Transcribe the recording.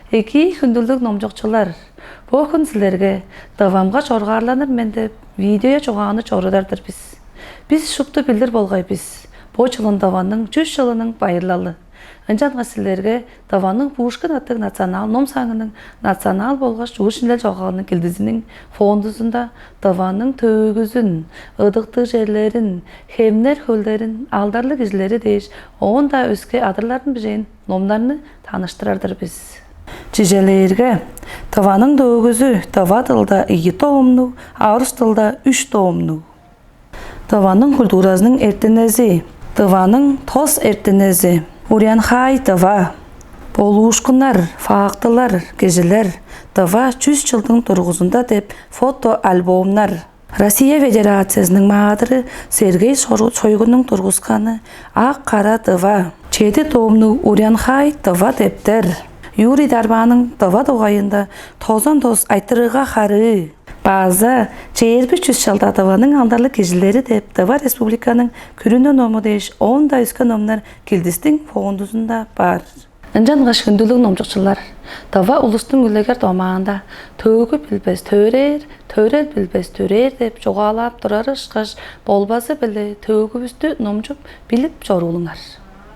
Эки хүндүлдүк номжокчулар. Бу күн силерге давамга чоргаарланыр мен деп видео чоғаны чорудардыр биз. Биз шупту билдир болгайбыз. Бу жылын даванның 100 жылының байырлалы. Анчанга силерге даванның Пушкин аттык национал ном саңының национал болгоч жуушинлер жоғалының килдизинин фондусунда даванның төгүзүн, ыдыкты жерлерин, хемнер хөлдерин, алдарлы кизилери дейиш, онда өскө адырларын бижейин номдарын тааныштырардыр биз. Чижелерге даванның төгүзү дава тылда 2 тоомну, арус тылда 3 тоомну. Даванның культурасының эртенези, даванның тос эртенези. Урянхай дава, болушкунар, фактылар, кежелер, дава 100 жылдың тургузунда деп фото альбомнар. Россия Федерациясының маадыры Сергей Шойгунның тургусканы ак кара дава, 7 тоомну Урянхай дава дептер. Юрий Дарбаның дава тогайында тозон тоз айтырыга хары. База 500 жылда даваның алдарлы кежелери деп Дава Республиканың күрүнө ному дейиш 10 да үскө номнар килдистин фондусунда бар. Анчангаш хүндүлүк номжокчулар. Дава улустун үлегер домаанда төгү билбес төрер, төрер билбес төрер деп жогалап турар ышкаш болбасы биле төгүбүздү номжоп билип жорулуңар.